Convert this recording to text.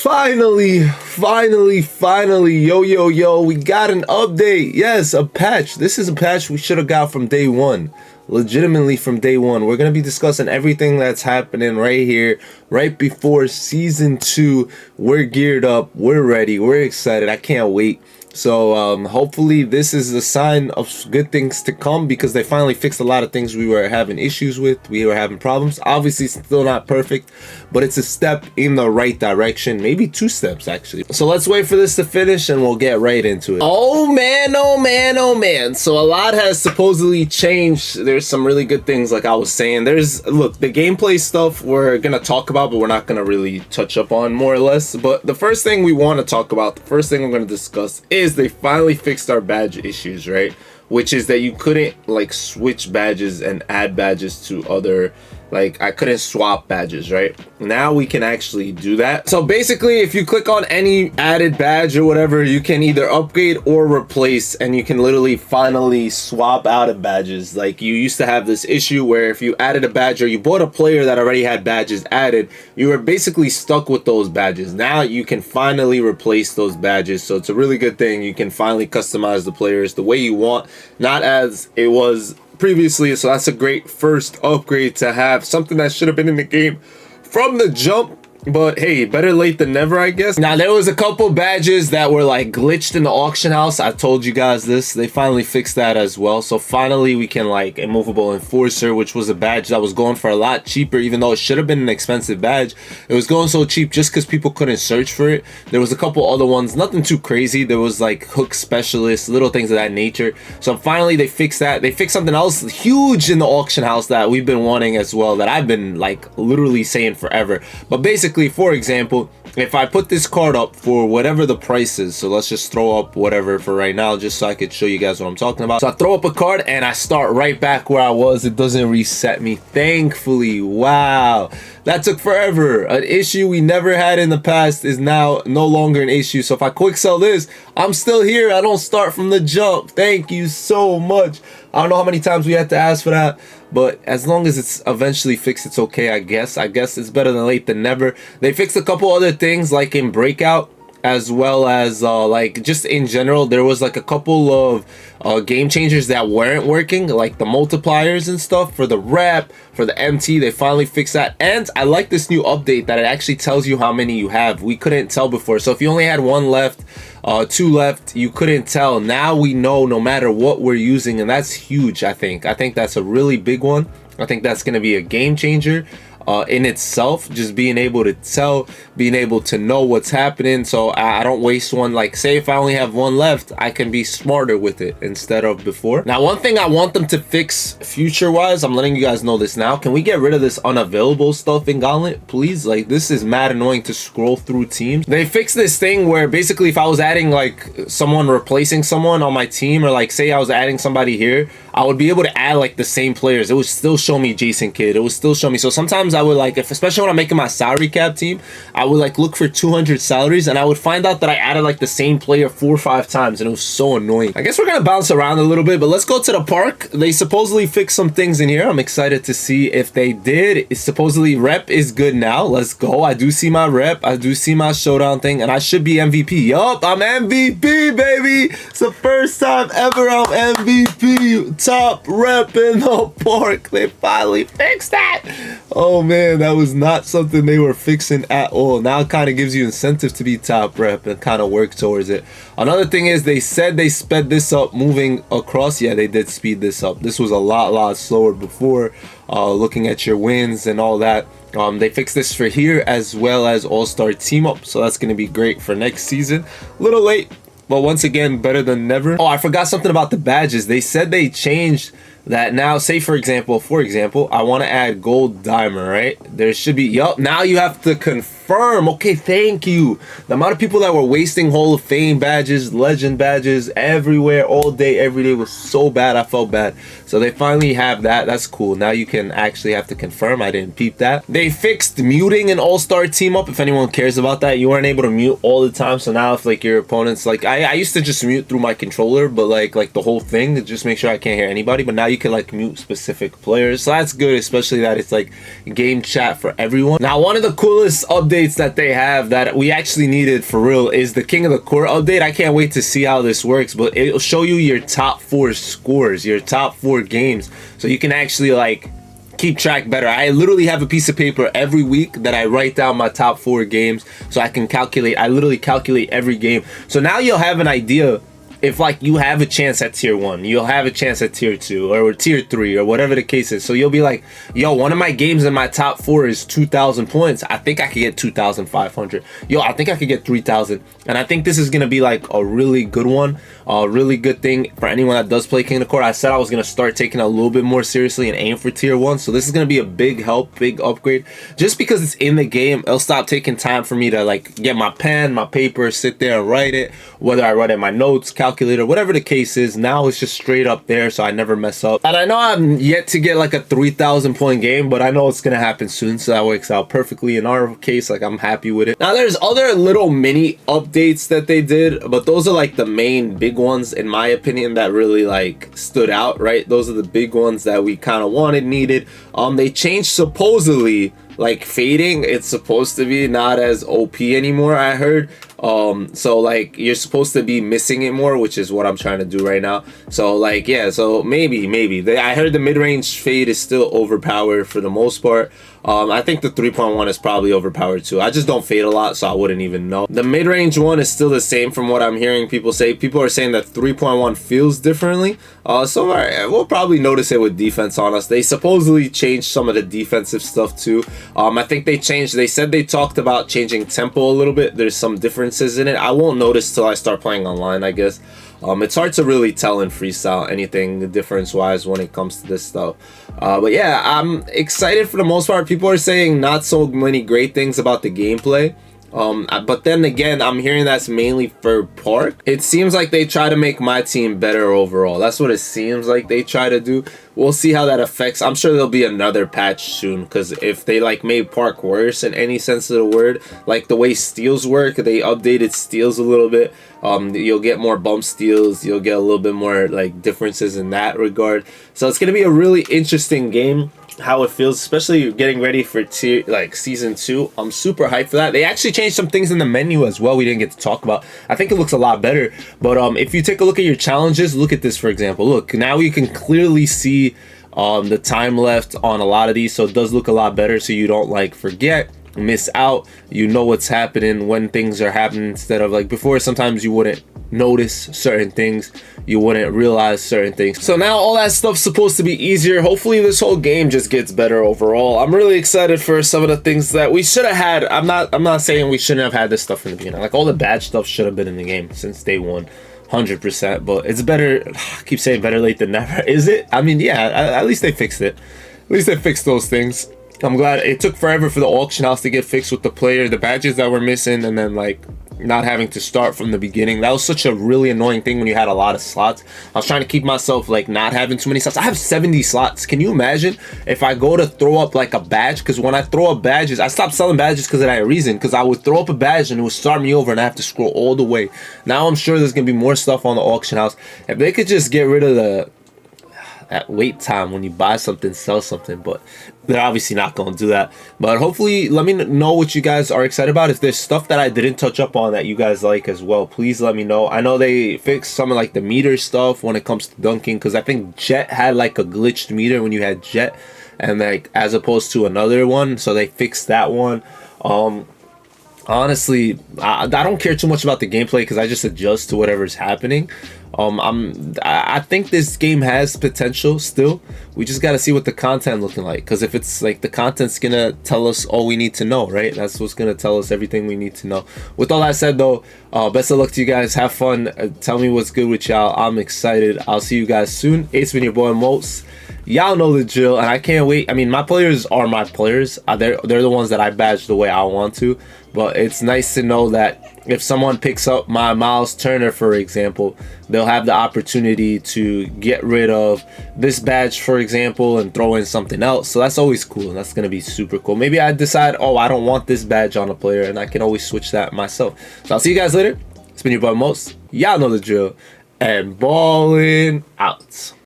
Finally, yo, we got an update. Yes, a patch. This is a patch we should have got from day one. Legitimately from day one. We're going to be discussing everything that's happening right here, right before season 2. We're geared up, we're ready, we're excited. I can't wait. So hopefully this is a sign of good things to come, because they finally fixed a lot of things we were having issues with, we were having problems. Obviously still not perfect, but it's a step in the right direction, maybe 2 steps actually. So let's wait for this to finish and we'll get right into it. Oh man, so a lot has supposedly changed. There's some really good things, like I was saying. Look, the gameplay stuff we're gonna talk about, but we're not gonna really touch up on, more or less. But the first thing we want to talk about, the first thing we're going to discuss is they finally fixed our badge issues, right? Which is that you couldn't like switch badges and add badges to other, like I couldn't swap badges, right? Now we can actually do that. So basically, if you click on any added badge or whatever, you can either upgrade or replace, and you can literally finally swap out of badges. Like you used to have this issue where if you added a badge or you bought a player that already had badges added, you were basically stuck with those badges. Now you can finally replace those badges. So it's a really good thing. You can finally customize the players the way you want, not as it was previously. So that's a great first upgrade to have, something that should have been in the game from the jump. But hey, better late than never, I guess. Now there was a couple badges that were like glitched in the auction house. I told you guys this. They finally fixed that as well. So finally we can like immovable enforcer, which was a badge that was going for a lot cheaper, even though it should have been an expensive badge. It was going so cheap just because people couldn't search for it. There was a couple other ones, nothing too crazy. There was like hook specialists, little things of that nature. So finally they fixed that. They fixed something else huge in the auction house that we've been wanting as well, that I've been like literally saying forever. But basically, for example, if I put this card up for whatever the price is, so let's just throw up whatever for right now, just so I could show you guys what I'm talking about. So I throw up a card and I start right back where I was. It doesn't reset me, thankfully. Wow, that took forever. An issue we never had in the past is now no longer an issue. So if I quick sell this, I'm still here. I don't start from the jump. Thank you so much. I don't know how many times we had to ask for that, but as long as it's eventually fixed, it's okay, I guess. I guess it's better than late than never. They fixed a couple other things, like in Breakout, as well as like just in general. There was like a couple of game changers that weren't working, like the multipliers and stuff for the rep, for the MT. They finally fixed that. And I like this new update that it actually tells you how many you have. We couldn't tell before. So if you only had 1 left, 2 left, you couldn't tell. Now we know no matter what we're using, and that's huge. I think that's a really big one. I think that's going to be a game changer in itself, just being able to tell, being able to know what's happening, so I don't waste one. Like say if I only have 1 left, I can be smarter with it instead of before. Now one thing I want them to fix future wise, I'm letting you guys know this now, can we get rid of this unavailable stuff in Gauntlet, please? Like this is mad annoying to scroll through teams. They fixed this thing where basically if I was adding like someone replacing someone on my team, or like say I was adding somebody here, I would be able to add like the same players. It would still show me Jason Kidd. It would still show me. So sometimes I would like, especially when I'm making my salary cap team, I would like look for 200 salaries, and I would find out that I added like the same player 4 or 5 times, and it was so annoying. I guess we're gonna bounce around a little bit, but let's go to the park. They supposedly fixed some things in here. I'm excited to see if they did. It's supposedly rep is good now. Let's go. I do see my rep. I do see my showdown thing, and I should be MVP. Yup, I'm MVP, baby. It's the first time ever I'm MVP. Top rep in the park. They finally fixed that. Oh man, that was not something they were fixing at all. Now it kind of gives you incentive to be top rep and kind of work towards it. Another thing is they said they sped this up moving across. Yeah, they did speed this up. This was a lot slower before, looking at your wins and all that. They fixed this for here as well as all-star team up, so that's going to be great for next season. A little late, but once again, better than never. Oh, I forgot something about the badges. They said they changed that now. Say for example, I want to add gold diamond, right? There should be, yup, now you have to confirm. Okay, thank you. The amount of people that were wasting Hall of Fame badges, legend badges everywhere, all day, every day was so bad. I felt bad. So they finally have that. That's cool. Now you can actually have to confirm. I didn't peep that. They fixed muting an all-star team up. If anyone cares about that, you weren't able to mute all the time. So now if like your opponents, like I used to just mute through my controller, but like the whole thing to just make sure I can't hear anybody. But now you can like mute specific players. So that's good, especially that it's like game chat for everyone. Now one of the coolest updates updates that they have that we actually needed for real is the King of the Court update. I can't wait to see how this works, but it'll show you your top 4 scores, your top 4 games, so you can actually like keep track better. I literally have a piece of paper every week that I write down my top 4 games so I can calculate. I literally calculate every game. So now you'll have an idea if like you have a chance at tier 1, you'll have a chance at tier 2 or tier 3 or whatever the case is. So you'll be like, yo, one of my games in my top 4 is 2,000 points. I think I could get 2,500. Yo, I think I could get 3,000. And I think this is going to be like a really good one, a really good thing for anyone that does play King of the Court. I said I was going to start taking it a little bit more seriously and aim for tier 1. So this is going to be a big help, big upgrade. Just because it's in the game, it'll stop taking time for me to like get my pen, my paper, sit there and write it. Whether I write in my notes, calculator, whatever the case is, now it's just straight up there so I never mess up. And I know I'm yet to get like a 3,000 point game, but I know it's gonna happen soon, so that works out perfectly in our case. Like, I'm happy with it. Now there's other little mini updates that they did, but those are like the main big ones in my opinion that really like stood out, right? Those are the big ones that we kind of wanted, needed. They changed supposedly like fading. It's supposed to be not as OP anymore, I heard. So like you're supposed to be missing it more, which is what I'm trying to do right now. So like, yeah, so maybe I heard the mid-range fade is still overpowered for the most part. I think the 3.1 is probably overpowered too. I just don't fade a lot, so I wouldn't even know. The mid-range one is still the same from what I'm hearing people say. People are saying that 3.1 feels differently. So we'll probably notice it with defense on us. They supposedly changed some of the defensive stuff too. I think they said they talked about changing tempo a little bit. There's some differences in it. I won't notice till I start playing online, I guess. It's hard to really tell in freestyle anything difference wise when it comes to this stuff. But yeah, I'm excited for the most part. People are saying not so many great things about the gameplay. But then again, I'm hearing that's mainly for Park. It seems like they try to make my team better overall. That's what it seems like they try to do. We'll see how that affects. I'm sure there'll be another patch soon, because if they like made Park worse in any sense of the word, like the way steals work, they updated steals a little bit. You'll get more bump steals. You'll get a little bit more like differences in that regard. So it's gonna be a really interesting game. How it feels, especially getting ready for season 2. I'm super hyped for that. They actually changed some things in the menu as well we didn't get to talk about. I think it looks a lot better. But if you take a look at your challenges, look at this for example. Look, now you can clearly see the time left on a lot of these, so it does look a lot better, so you don't like forget, miss out. You know what's happening when things are happening, instead of like before sometimes you wouldn't notice certain things, you wouldn't realize certain things. So now all that stuff's supposed to be easier. Hopefully this whole game just gets better overall. I'm really excited for some of the things that we should have had. I'm not saying we shouldn't have had this stuff in the beginning. Like all the bad stuff should have been in the game since day 1, 100%. But it's better. I keep saying better late than never. Is it? I mean, yeah, at least they fixed it. At least they fixed those things. I'm glad. It took forever for the auction house to get fixed with the badges that were missing, and then like not having to start from the beginning. That was such a really annoying thing when you had a lot of slots. I was trying to keep myself like not having too many slots. I have 70 slots. Can you imagine if I go to throw up like a badge? Because when I throw up badges, I stopped selling badges because of that reason, because I would throw up a badge and it would start me over and I have to scroll all the way. Now I'm sure there's gonna be more stuff on the auction house. If they could just get rid of that wait time when you buy something, sell something, but they're obviously not going to do that. But hopefully, let me know what you guys are excited about. If there's stuff that I didn't touch up on that you guys like as well, please let me know. I know they fixed some of like the meter stuff when it comes to dunking, because I think Jet had like a glitched meter when you had Jet, and like as opposed to another one, so they fixed that one. Honestly, I don't care too much about the gameplay because I just adjust to whatever's happening. I think this game has potential still. We just got to see what the content looking like, because if it's like the content's gonna tell us all we need to know, right? That's what's gonna tell us everything we need to know. With all that said though, best of luck to you guys. Have fun. Tell me what's good with y'all. I'm excited. I'll see you guys soon. It's been your boy Mos. Y'all know the drill, and I can't wait. I mean, my players are my players. They're the ones that I badge the way I want to. But it's nice to know that if someone picks up my Miles Turner, for example, they'll have the opportunity to get rid of this badge, for example, and throw in something else. So that's always cool. That's going to be super cool. Maybe I decide, oh, I don't want this badge on a player, and I can always switch that myself. So I'll see you guys later. It's been your boy Mos. Y'all know the drill. And Ballin out.